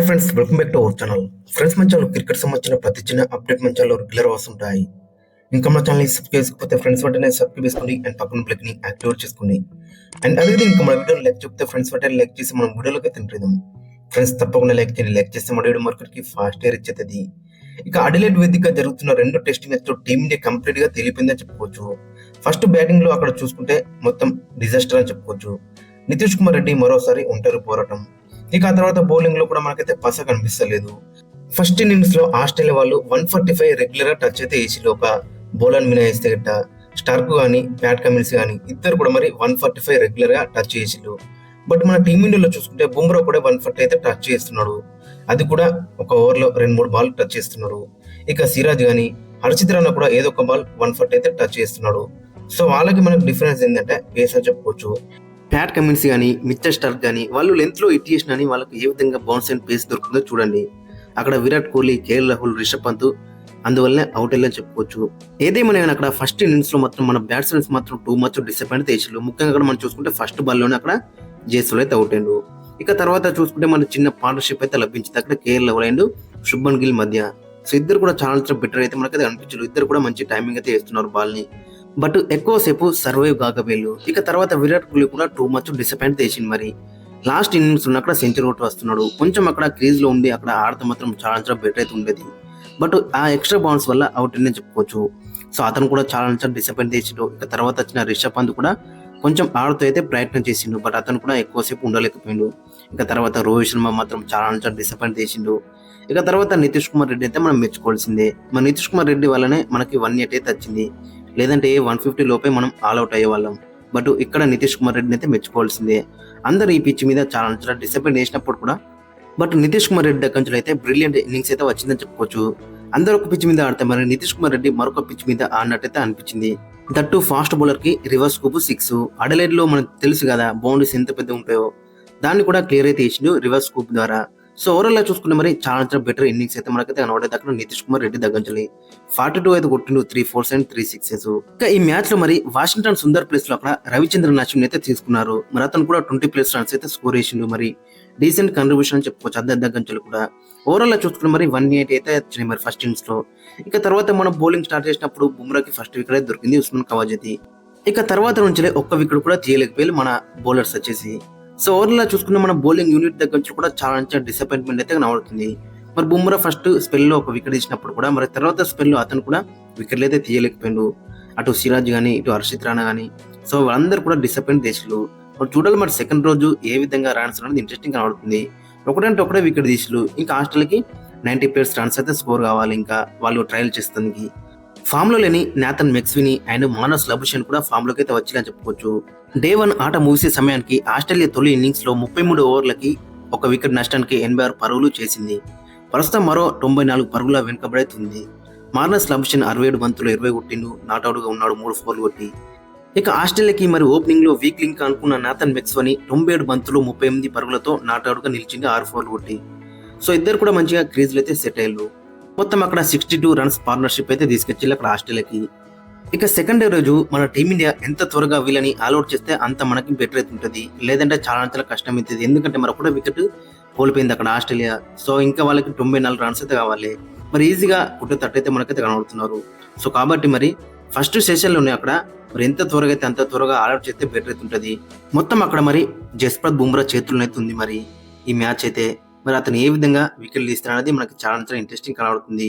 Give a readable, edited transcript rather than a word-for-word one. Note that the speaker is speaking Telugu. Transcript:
Hi friends, welcome back to our channel. Friends, మన ఛానల్ క్రికెట్ సంబంధించిన ప్రతి చిన్న అప్డేట్ మన ఛానల్లో రెగ్యులర్ వస్తుంటాయి. ఇంకా మన ఛానల్ సబ్స్క్రైబ్ చేసుకోకపోతే ఫ్రెండ్స్ వెంటనే సబ్స్క్రైబ్ చేసుకోండి అండ్ పక్కన బ్లెక్ ని యాక్టివేట్ చేసుకోండి. అండ్ అదేవిధంగా ఇంకా మన వీడియోని లైక్ చెప్తే ఫ్రెండ్స్ వెంటనే లైక్ చేసి మనం వీడియోలోకి తింటాం. ఫ్రెండ్స్ తప్పకుండా లైక్ చేయండి. లైక్ చేస్తే మన వీడియో మార్కెట్కి ఫాస్ట్ రీచ్ అవుతుంది. ఇక అడిలేడ్ వేదికగా జరుగుతున్న రెండు టెస్ట్ మ్యాచ్ లో టీమిండియా కంప్లీట్ గా తెలిపిందని చెప్పుకోవచ్చు. ఫస్ట్ బ్యాటింగ్ లో అక్కడ చూసుకుంటే మొత్తం డిజాస్టర్ అని చెప్పుకోవచ్చు. నితీష్ కుమార్ రెడ్డి మరోసారి ఒంటరి పోరాటం. ఇక ఆ తర్వాత బౌలింగ్ లో కూడా మనకైతే పస కనిపిస్తలేదు. ఫస్ట్ ఇన్నింగ్స్ లో ఆస్ట్రేలియా వాళ్ళు 145 రెగ్యులర్ గా టచ్ అయితే వేసి ఒక బౌలర్ మినహాయిస్తే గట్ట స్టార్క్ గానీ ప్యాట్ కమిన్స్ గానీ ఇద్దరు కూడా మరి 145 రెగ్యులర్ గా టచ్ చేసిళ్ళు. బట్ మన టీమిండియాలో చూసుకుంటే బుమ్రా కూడా 140 అయితే టచ్ చేస్తున్నాడు. అది కూడా ఒక ఓవర్ లో 2-3 బాల్ టచ్ చేస్తున్నారు. ఇక సిరాజ్ గానీ హర్షిత్ రాణా కూడా ఏదో ఒక బాల్ 140 అయితే టచ్ చేస్తున్నాడు. సో వాళ్ళకి మనకు డిఫరెన్స్ ఏంటంటే పేస్ అని చెప్పుకోవచ్చు. ప్యాట్ కమిన్స్ కానీ మిచ్చర్ స్టార్క్ కానీ వాళ్ళు లెంత్ లో హిట్ చేసిన వాళ్ళకి ఏ విధంగా బౌన్స్ అండ్ పేస్ దొరుకుతుందో చూడండి. అక్కడ విరాట్ కోహ్లీ, కేఎల్ రాహుల్, రిషబ్ పంత్ అందువల్లనే అవుట్ అయ్యాలని చెప్పుకోవచ్చు. ఏదేమైనా అక్కడ ఫస్ట్ ఇన్నింగ్స్ లో మాత్రం మన బ్యాట్స్మెన్స్ మాత్రం టూ మచ్ డిసప్పాయింట్ చేసిళ్ళు. ముఖ్యంగా అక్కడ మనం చూసుకుంటే ఫస్ట్ బాల్ లోనే అక్కడ జేసూల్ అయితే అవుట్ అయ్యిండు. ఇక తర్వాత చూసుకుంటే మన చిన్న పార్ట్నర్షిప్ అయితే లభించింది అక్కడ కేఎల్ రాహుల్ అండ్ శుభ్మన్ గిల్ మధ్య. సో ఇద్దరు కూడా చాలా బెటర్ అయితే మనకైతే అనిపించారు. ఇద్దరు కూడా మంచి టైమింగ్ అయితే వేస్తున్నారు బాల్ ని. బట్ ఎక్కువసేపు సర్వైవ్ కాకపోయారు. ఇక తర్వాత విరాట్ కోహ్లీ కూడా టూ మచ్ డిసప్పాయింట్ చేసింది. మరి లాస్ట్ ఇన్నింగ్స్ ఉన్న అక్కడ సెంచరీ కొట్టి వస్తున్నాడు. కొంచెం అక్కడ క్రీజ్ లో ఉండి అక్కడ ఆడితే మాత్రం చాలా బెటర్ అయితే ఉండేది. బట్ ఆ ఎక్స్ట్రా బౌన్స్ వల్ల అవుట్ అని చెప్పుకోవచ్చు. సో అతను కూడా చాలా డిసప్పాయింట్ చేసిండు. ఇక తర్వాత వచ్చిన రిషబ్ పంత్ కూడా కొంచెం ఆడుతూ అయితే ప్రయత్నం చేసిండు. బట్ అతను కూడా ఎక్కువసేపు ఉండలేకపోయిండు. ఇక తర్వాత రోహిత్ శర్మ మాత్రం చాలా డిసప్పాయింట్ చేసిండు. ఇక తర్వాత నితీష్ కుమార్ రెడ్డి అయితే మనం మెచ్చుకోవాల్సిందే. మన నితీష్ కుమార్ రెడ్డి వల్లనే మనకి 180 అయితే వచ్చింది. లేదంటే 150 లోపే మనం ఆల్అౌట్ అయ్యే వాళ్ళం. బట్ ఇక్కడ నితీష్ కుమార్ రెడ్డిని అయితే మెచ్చుకోవాల్సిందే. అందరు ఈ పిచ్ మీద చాలా డిసప్పాయింట్ చేసినప్పుడు కూడా బట్ నితీష్ కుమార్ రెడ్డి దగ్గర నుంచి అయితే బ్రిలియంట్ ఇన్నింగ్స్ అయితే వచ్చిందని చెప్పుకోవచ్చు. అందరూ ఒక పిచ్ మీద ఆడితే మరి నితీష్ కుమార్ రెడ్డి మరొక పిచ్ మీద ఆడినట్టయితే అనిపించింది. దట్టు ఫాస్ట్ బౌలర్ కి రివర్స్ స్కూప్ 6. అడలైడ్ లో మనకు తెలుసు కదా బౌండరీస్ ఎంత పెద్ద ఉంటాయో, దాన్ని కూడా క్లియర్ అయితే ఇచ్చిండు రివర్స్ స్కూప్ ద్వారా. సో ఓవరాల్ గా చూసుకుంటే మరి చాలా బెటర్ ఇన్నింగ్స్ అయితే మనకైతే కనబడేది అక్కడ నితీష్ కుమార్ రెడ్డి దగ్గర 42 అయితే కొట్టిండు, 3 4s అండ్ 3 6s. ఇంకా ఈ మ్యాచ్ లో మరి వాషింగ్టన్ సుందర్ ప్లేస్ లో అక్కడ రవిచంద్రన్ అశ్విన్ అయితే తీసుకున్నారు. మరి అతను కూడా 20+ రన్స్ అయితే స్కోర్ చేసిండు. మరి డీసెంట్ కంట్రిబ్యూషన్ అని చెప్పుకోవచ్చు అద్దరి దగ్గర కూడా. ఓవరాల్ గా చూసుకుంటే మరి 180 అయితే వచ్చినాయి మరి ఫస్ట్ ఇన్నింగ్స్ లో. ఇక తర్వాత మనం బౌలింగ్ స్టార్ట్ చేసినప్పుడు బుమ్రాకి ఫస్ట్ వికెట్ అయితే దొరికింది, ఉస్మాన్ ఖవాజా. ఇక తర్వాత నుంచి ఒక్క వికెట్ కూడా తీయలేకపోయారు మన బౌలర్స్ వచ్చేసి. సో ఓవరాల్ గా చూసుకున్న మన బౌలింగ్ యూనిట్ దగ్గర నుంచి కూడా చాలా డిసప్పాయింట్మెంట్ అయితే కనబడుతుంది. మరి బుమ్రా ఫస్ట్ స్పెల్ లో ఒక వికెట్ ఇచ్చినప్పుడు కూడా మరి తర్వాత స్పెల్ లో అతను కూడా వికెట్లు అయితే తీయలేకపోయిండు. అటు సిరాజ్ గానీ ఇటు హర్షిత్ రాణా గానీ సో వాళ్ళందరూ కూడా డిసప్పాయింట్ చేసిళ్ళు. చూడాలి మరి సెకండ్ రోజు ఏ విధంగా రన్స్ అనేది ఇంట్రెస్టింగ్ కనబడుతుంది. ఒకటంటే ఒకటే వికెట్ తీసిళ్ళు. ఇంకా ఆస్ట్రేలియాకి 90+ రన్స్ అయితే స్కోర్ కావాలి ఇంకా వాళ్ళు ట్రయల్ చేస్తానికి. ఫామ్ లో లేని నాథన్ మెక్స్విని అండ్ మానస్ లబుషన్ కూడా ఫామ్ లోకి అయితే వచ్చిందని చెప్పుకోవచ్చు. డే 1 ఆట ముగిసే సమయానికి ఆస్ట్రేలియా తొలి ఇన్నింగ్స్ లో 33 ఓవర్లకి ఒక వికెట్ నష్టానికి 86 పరుగులు చేసింది. ప్రస్తుతం మరో 94 పరుగుల వెనుకబడుతుంది. మార్నస్ లబుషన్ 67 బంతులు 20 కొట్టిండు, నాట్అవుట్ గా ఉన్నాడు 3 4 కొట్టి. ఇక ఆస్ట్రేలియాకి మరి ఓపెనింగ్ లో వీక్ లింక్ అనుకున్న నాథన్ మెక్స్విని 97 బంతులు 38 పరుగులతో నాట్అవుట్ గా నిలిచింది, 6 4 కొట్టి. సో ఇద్దరు కూడా మంచిగా క్రీజ్ లో అయితే సెట్ అయ్యారు. మొత్తం అక్కడ 62 రన్స్ పార్ట్నర్షిప్ అయితే తీసుకొచ్చి అక్కడ ఆస్ట్రేలియాకి. ఇక సెకండ్ డే రోజు మన టీమిండియా ఎంత త్వరగా వీళ్ళని ఆల్అౌట్ చేస్తే అంత మనకి బెటర్ అయితే ఉంటుంది. లేదంటే చాలా కష్టం అవుతుంది. ఎందుకంటే మరి ఒకటే వికెట్ కోల్పోయింది అక్కడ ఆస్ట్రేలియా. సో ఇంకా వాళ్ళకి 94 రన్స్ అయితే కావాలి. మరి ఈజీగా తట్టు అయితే మనకైతే కనబడుతున్నారు. సో కాబట్టి మరి ఫస్ట్ సెషన్ లోనే అక్కడ మరి ఎంత త్వరగా అయితే అంత త్వరగా ఆల్అౌట్ చేస్తే బెటర్ అయితే ఉంటుంది. మొత్తం అక్కడ మరి జస్ప్రీత్ బుమ్రా చేతుల్లోనైతే ఉంది మరి ఈ మ్యాచ్ అయితే. మరి అతను ఏ విధంగా వికెట్లు తీస్తారనేది మనకి చాలా ఇంట్రెస్టింగ్ కనబడుతుంది.